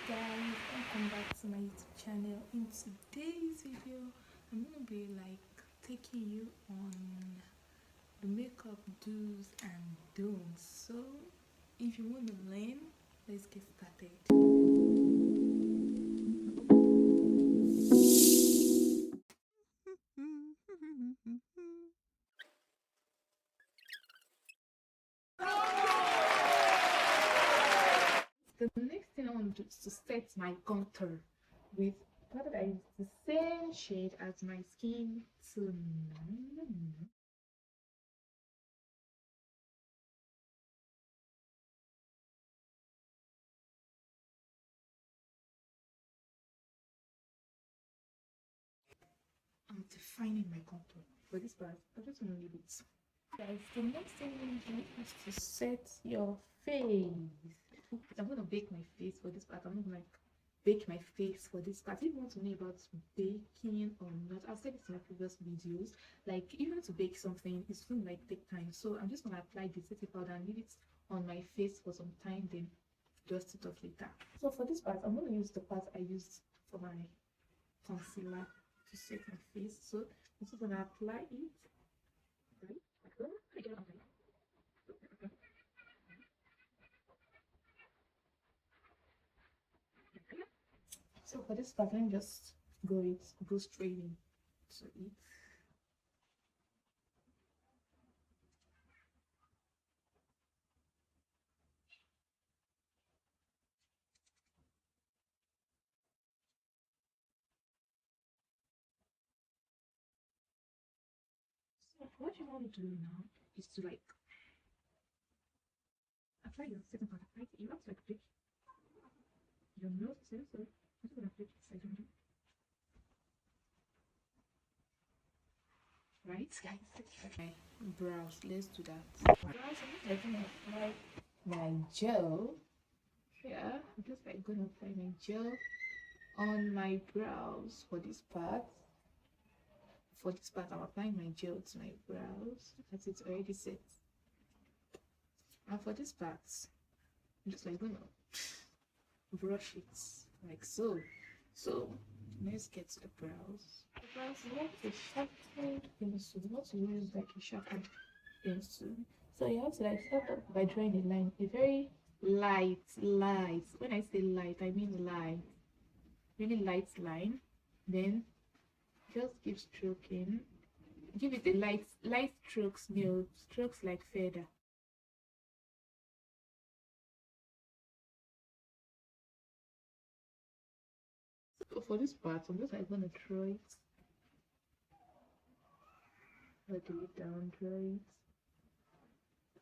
Guys, welcome back to my YouTube channel. In today's video I'm gonna be taking you on the makeup do's and don'ts. So if you want to learn, let's get started. The next thing I want to do is to set my contour with powder that is the same shade as my skin tone. I'm defining my contour for this part. I just want to leave it. Guys, the next thing you do is to set your face. I'm gonna bake my face for this part. I'm not gonna bake my face for this part. If you want to know about baking or not, I've said this in my previous videos. Like, even to bake something, it's gonna take time. So I'm just gonna apply the setting powder and leave it on my face for some time, then dust it off later. So for this part, I'm gonna use the part I used for my concealer to set my face. So I'm just gonna apply it. So for this part, let me just go straight in to it. So what you want to do now is to apply your setting powder. Right? You have to pick your nose. So I'm just gonna pick this side. Right, guys? Okay, brows. Let's do that. Brows. I'm gonna apply my gel. Yeah, I'm just gonna apply my gel on my brows for this part. For this part, I'm applying my gel to my brows as it's already set. And for this part, I'm just gonna brush it like so. So let's get to the brows. The brows, you want a sharpened pencil. You want to use a sharpened pencil. So you have to start off by drawing a line, a very light. When I say light, I mean light, really light line. Then just keep stroking. Give it a light strokes, strokes like feather. So for this part, I'm just gonna draw it all the way down, draw it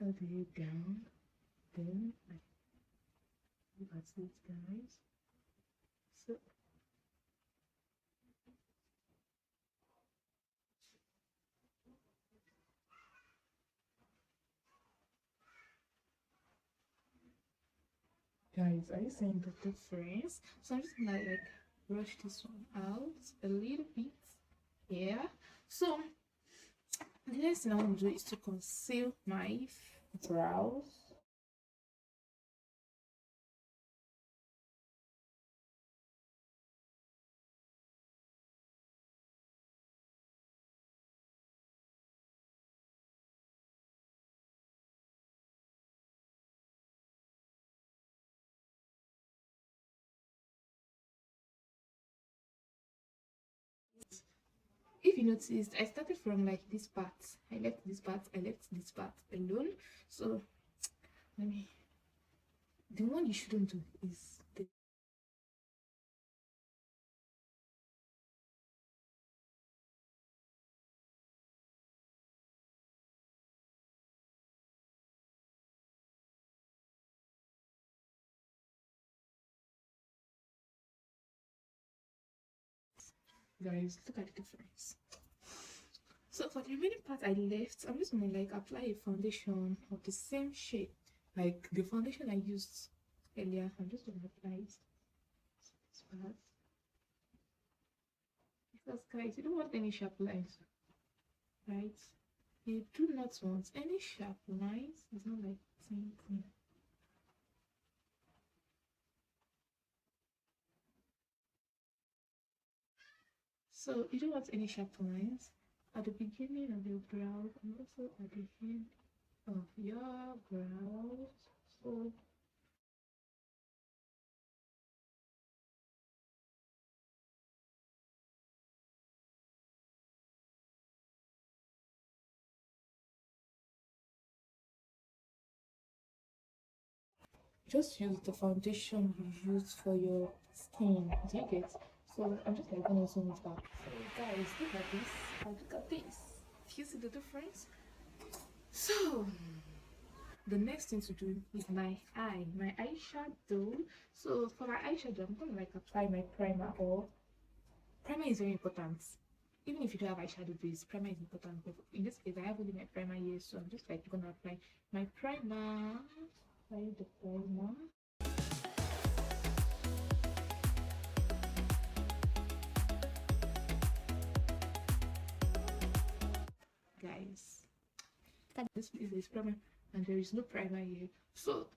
all the way down. Then I look at it, guys. So guys, are you seeing the difference? So I'm just gonna brush this one out a little bit. Yeah. So the next thing I want to do is to conceal my brows. If you noticed, I started from this part. I left this part, I left this part alone. So let me, the one you shouldn't do is the, guys, look at the difference. So for the remaining part I left, I'm just gonna apply a foundation of the same shade, like the foundation I used earlier. I'm just gonna apply it to this part. Because guys, you don't want any sharp lines, right? You do not want any sharp lines. It's not like same thing. So you don't want any sharp lines at the beginning of your brows and also at the end of your brows. So just use the foundation you use for your skin. Do you get? So I'm just like gonna zoom it out. So guys, look at this and look at this. Do you see the difference? So the next thing to do is my eyeshadow. So for my eyeshadow, I'm gonna like apply my primer. Or primer is very important. Even if you don't have eyeshadow base, primer is important. But in this case, I have only my primer here, so I'm just like gonna apply my primer. Apply the primer. Guys, this is primer and there is no primer here, so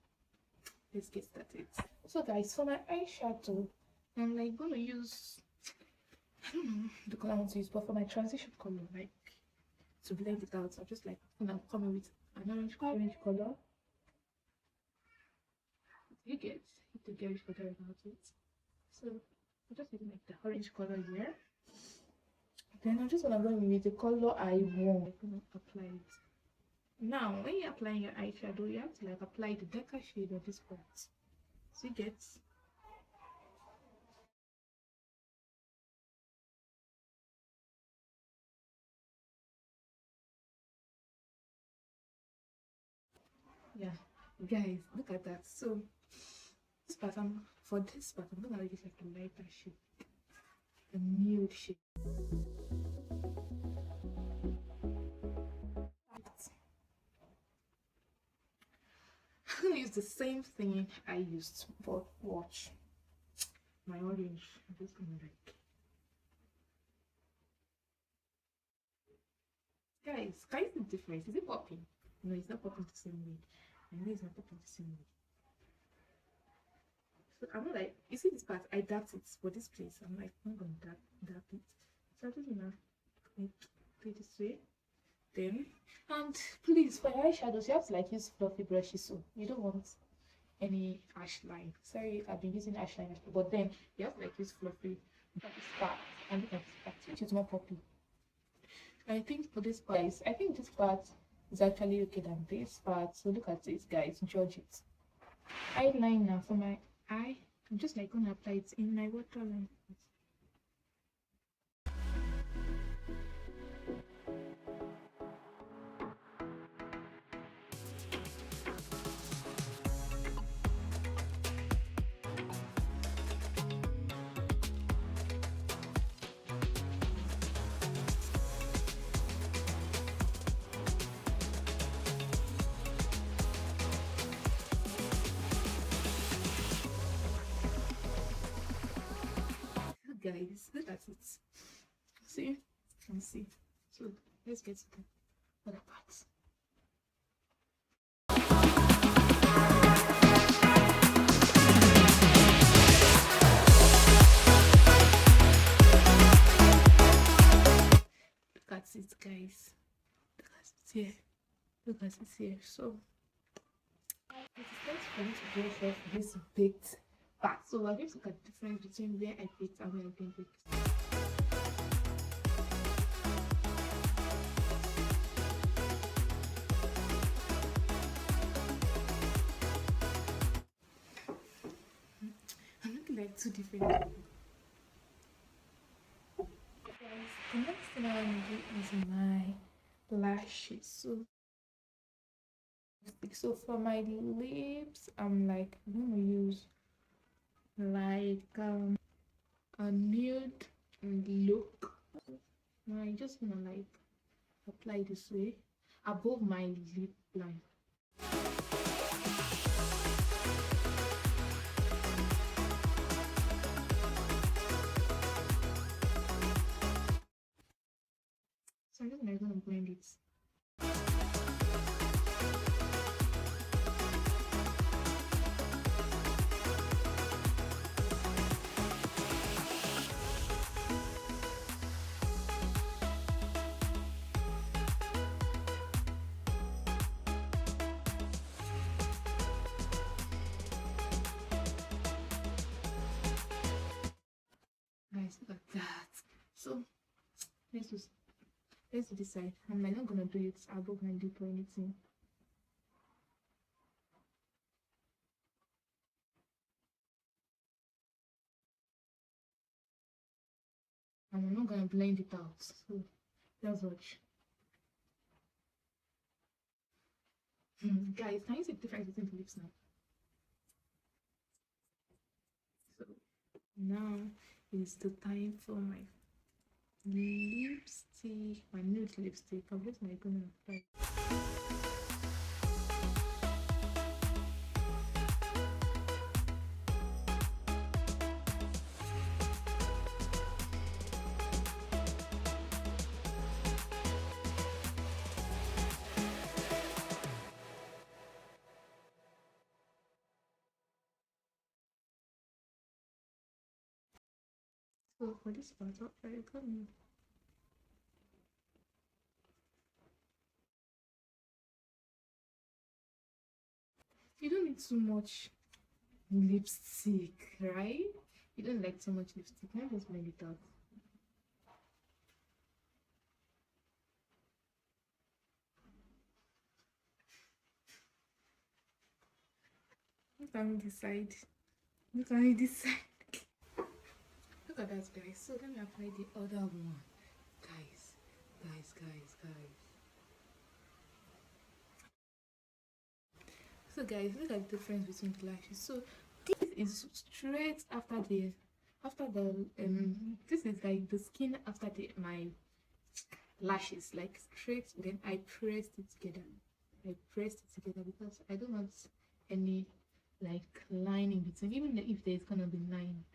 let's get started. So guys, for my eyeshadow, I'm like gonna use, I don't know the color I want to use, but for my transition color, like to blend it out, I'm just like coming with an orange color. You get the orange color about it. So I'm just using like the orange color here. Then I'm just gonna go with the color I want. I'm gonna apply it. Now, when you're applying your eyeshadow, you have to like apply the darker shade of this part. So you get. Yeah, guys, look at that. So this part, for this part, I'm gonna use like a lighter shade, a nude shade. I'm gonna use the same thing I used, but watch my orange. I'm just gonna like, guys, can you see the difference? Is it popping? No, it's not popping the same way. I know it's not popping the same way. So I'm not like, you see this part, I dapped it, but this place, I'm like, I'm gonna dap it. So I'm just gonna make it this way. Then, and please, for your eyeshadows, you have to like use fluffy brushes, so you don't want any ash line. Sorry, I've been using ash line, but then you have to like use fluffy. Look at this part, and look at this part, which is more poppy. I think for this part, guys, I think this part is actually okay than this part. So look at this, guys, judge it. Eyeliner for my eye, I'm just like gonna apply it in my waterline. Guys, look at it. See? You can see. So let's get to the other parts. Look at it, guys. Look at it here. Look at it here. So it is time for me to brush off this baked part. So we're going to look at the difference between where I baked and where I didn't bake. I'm looking like two different people. Guys, the next thing I want to do is my lashes. So for my lips, I'm like gonna use like a nude look. I just gonna like apply this way above my lip line. So I'm just gonna blend it. So let's just let's decide. I'm like not gonna do it above my lip or anything. And I'm not gonna blend it out. So let's watch. Guys, can you see the difference between the lips now? So now is the time for my lipstick, my nude lipstick. I'm just gonna apply. So for this part, I come. You don't need too much lipstick, right? You don't like too much lipstick. Let me just blend it out. Look at me decide. Look at me decide. Look at that, guys. So let me apply the other one. Guys, guys. So guys, look at the difference between the lashes. So this is straight after the this is like the skin after my lashes, like straight. Then I pressed it together. I pressed it together because I don't want any like line in between. Even if there's gonna be line,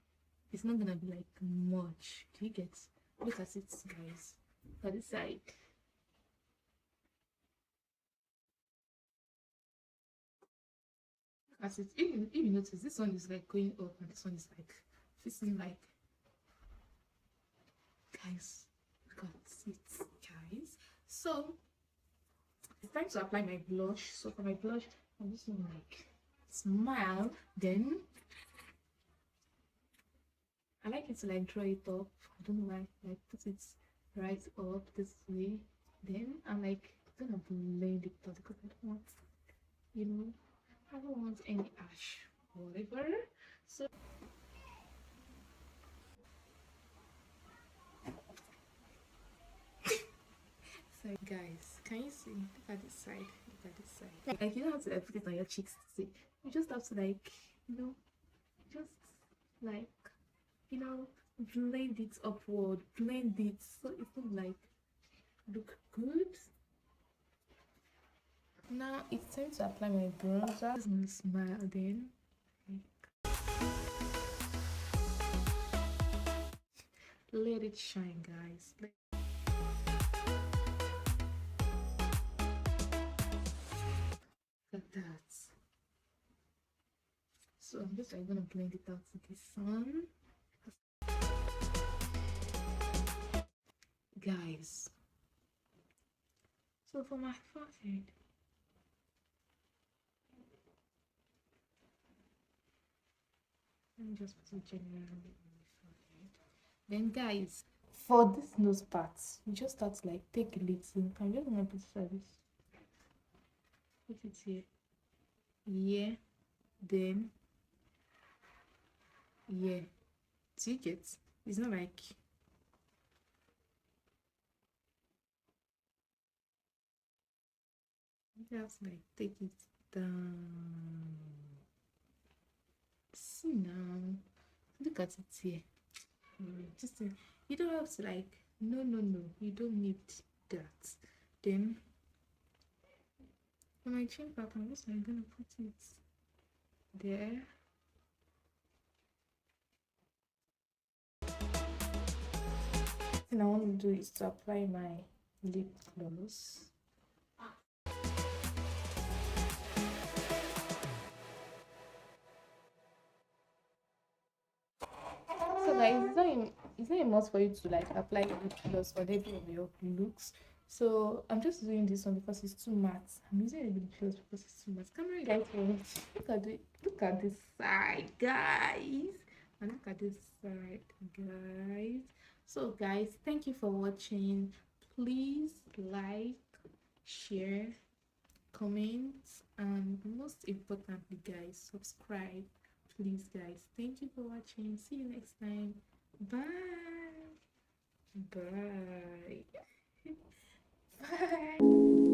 it's not gonna be like much. Do you get? Look at it, guys. For this side. As it, if you notice, this one is like going up and this one is like facing like, guys, look at it, guys. So it's time to apply my blush. So for my blush, I'm just gonna like smile. Then I like it to like draw it up. I don't know why. Like put it right up this way. Then I'm like gonna blend it out because I don't want, you know, I don't want any ash, whatever. So guys, can you see? Look at this side. Look at this side. Like you don't have to like, put it on your cheeks to see. You just have to like, you know, just like, you know, blend it upward, blend it so it will like look good. Now it's time to apply my bronzer. I'm gonna smile then. Let it shine, guys. Look at that. So I'm just like gonna blend it out to the sun. Guys. So for my forehead, let me just put it generally on my forehead. Then guys, for this nose part, you just start to like take a little. I'm just gonna put it like this. Put it here. Yeah. Then yeah. Do you get? It's not like just like take it down. See now. Look at it here. Just you don't have to like no, you don't need that. Then on my chin part, I'm just like gonna put it there. Thing I want to do is to apply my lip gloss. So guys, it's not a must for you to like apply lip gloss for every of your looks. So I'm just doing this one because it's too matte. I'm using a lip gloss because it's too matte. Camera guys, look at this side, guys. And look at this side, guys. So guys, thank you for watching. Please like, share, comment, and most importantly guys, subscribe. Please guys, thank you for watching. See you next time. Bye. Bye. Bye.